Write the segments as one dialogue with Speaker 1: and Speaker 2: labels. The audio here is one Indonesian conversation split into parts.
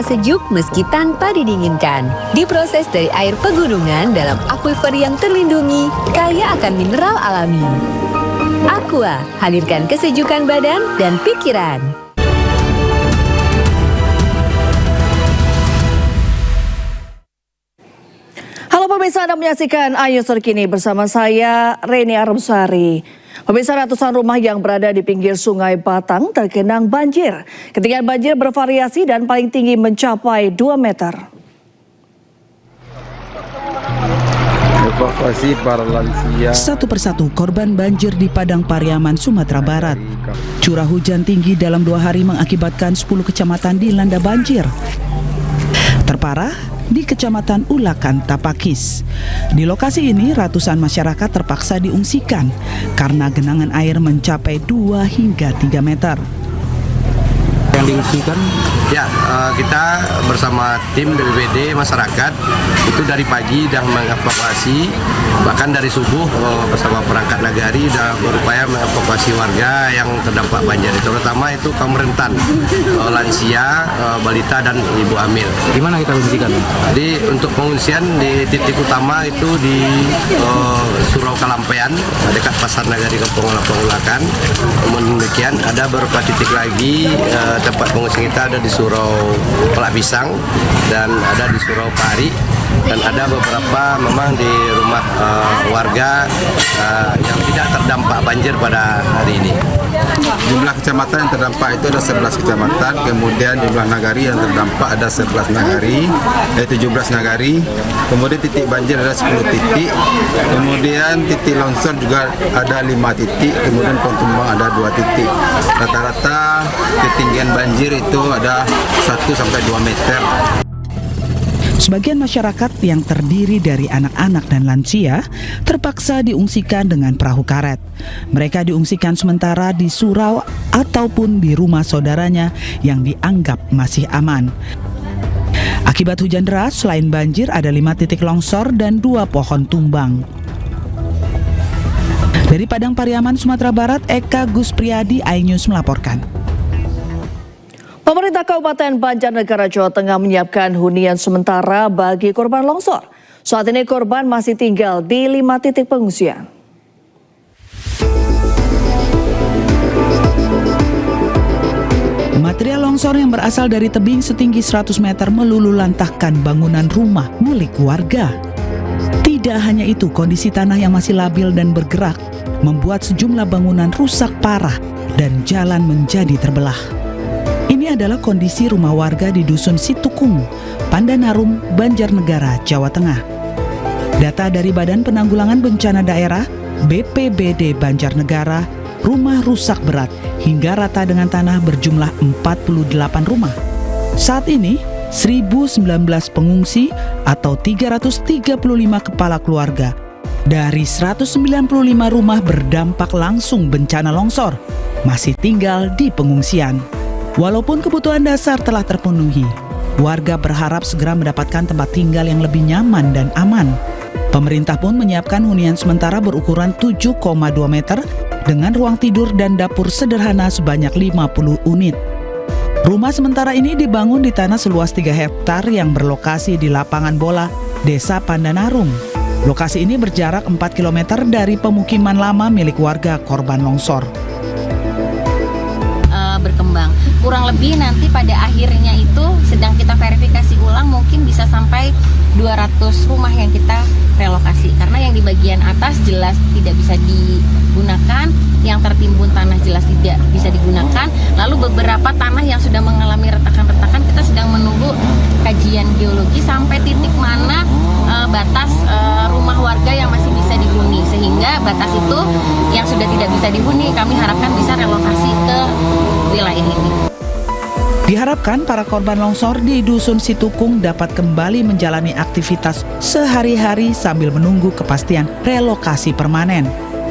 Speaker 1: Sejuk meski tanpa didinginkan. Diproses dari air pegunungan dalam akuifer yang terlindungi, kaya akan mineral alami. Aqua, hadirkan kesejukan badan dan pikiran.
Speaker 2: Halo pemirsa, Anda menyaksikan Ayu Terkini bersama saya Reni Arumsari. Pemirsa, ratusan rumah yang berada di pinggir Sungai Batang tergenang banjir. Ketinggian banjir bervariasi dan paling tinggi mencapai 2 meter.
Speaker 3: Evakuasi para lansia.
Speaker 4: Satu persatu korban banjir di Padang Pariaman, Sumatera Barat. Curah hujan tinggi dalam 2 hari mengakibatkan 10 kecamatan dilanda banjir. Terparah di Kecamatan Ulakan, Tapakis. Di lokasi ini ratusan masyarakat terpaksa diungsikan karena genangan air mencapai 2 hingga 3 meter.
Speaker 3: Yang diungsikan? Ya, kita bersama tim BPBD masyarakat itu dari pagi sudah mengevakuasi, bahkan dari subuh bersama perangkat nagari sudah berupaya mengevakuasi warga yang terdampak banjir, terutama itu kaum rentan, lansia, balita dan ibu hamil.
Speaker 5: Di mana kita ungsikan?
Speaker 3: Jadi untuk pengungsian di titik utama itu di Surau Kalampean dekat Pasar Nagari Kampung Ulakan. Kemudian demikian ada beberapa titik lagi tempat pengungsian kita ada di Surau Pelak Pisang dan ada di Surau Pari, dan ada beberapa memang di rumah warga yang tidak terdampak banjir pada hari ini.
Speaker 6: Jumlah kecamatan yang terdampak itu ada 11 kecamatan, kemudian jumlah nagari yang terdampak ada 11 nagari, 17 nagari, kemudian titik banjir ada 10 titik, kemudian titik longsor juga ada 5 titik, kemudian pohon tumbang ada 2 titik. Rata-rata ketinggian banjir itu ada 1-2 meter.
Speaker 4: Sebagian masyarakat yang terdiri dari anak-anak dan lansia terpaksa diungsikan dengan perahu karet. Mereka diungsikan sementara di surau ataupun di rumah saudaranya yang dianggap masih aman. Akibat hujan deras, selain banjir ada 5 titik longsor dan 2 pohon tumbang. Dari Padang Pariaman, Sumatera Barat, Eka Guspriyadi, iNews melaporkan.
Speaker 2: Pemerintah Kabupaten Banjarnegara, Jawa Tengah menyiapkan hunian sementara bagi korban longsor. Saat ini korban masih tinggal di 5 titik pengungsian.
Speaker 4: Material longsor yang berasal dari tebing setinggi 100 meter meluluhlantahkan bangunan rumah milik warga. Tidak hanya itu, kondisi tanah yang masih labil dan bergerak membuat sejumlah bangunan rusak parah dan jalan menjadi terbelah. Ini adalah kondisi rumah warga di Dusun Situkung, Pandanarum, Banjarnegara, Jawa Tengah. Data dari Badan Penanggulangan Bencana Daerah, BPBD Banjarnegara, rumah rusak berat hingga rata dengan tanah berjumlah 48 rumah. Saat ini, 1.019 pengungsi atau 335 kepala keluarga dari 195 rumah berdampak langsung bencana longsor masih tinggal di pengungsian. Walaupun kebutuhan dasar telah terpenuhi, warga berharap segera mendapatkan tempat tinggal yang lebih nyaman dan aman. Pemerintah pun menyiapkan hunian sementara berukuran 7,2 meter dengan ruang tidur dan dapur sederhana sebanyak 50 unit. Rumah sementara ini dibangun di tanah seluas 3 hektar yang berlokasi di lapangan bola Desa Pandanarum. Lokasi ini berjarak 4 km dari pemukiman lama milik warga korban longsor.
Speaker 7: Berkembang. Kurang lebih nanti pada akhirnya itu sedang kita verifikasi ulang, mungkin bisa sampai 200 rumah yang kita relokasi. Karena yang di bagian atas jelas tidak bisa digunakan, yang tertimbun tanah jelas tidak bisa digunakan. Lalu beberapa tanah yang sudah mengalami retakan-retakan, kita sedang menunggu kajian geologi sampai titik mana batas rumah warga yang masih bisa dihuni. Sehingga batas itu yang sudah tidak bisa dihuni kami harapkan bisa relokasi ke wilayah ini.
Speaker 4: Diharapkan para korban longsor di Dusun Situkung dapat kembali menjalani aktivitas sehari-hari sambil menunggu kepastian relokasi permanen.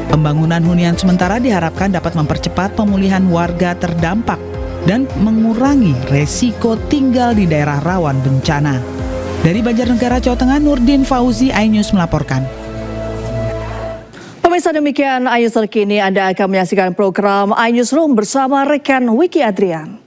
Speaker 4: Pembangunan hunian sementara diharapkan dapat mempercepat pemulihan warga terdampak dan mengurangi resiko tinggal di daerah rawan bencana. Dari Banjarnegara, Jawa Tengah, Nurdin Fauzi, iNews melaporkan.
Speaker 2: Pemirsa, demikian Ayu Terkini. Anda akan menyaksikan program iNewsroom bersama rekan Wiki Adrian.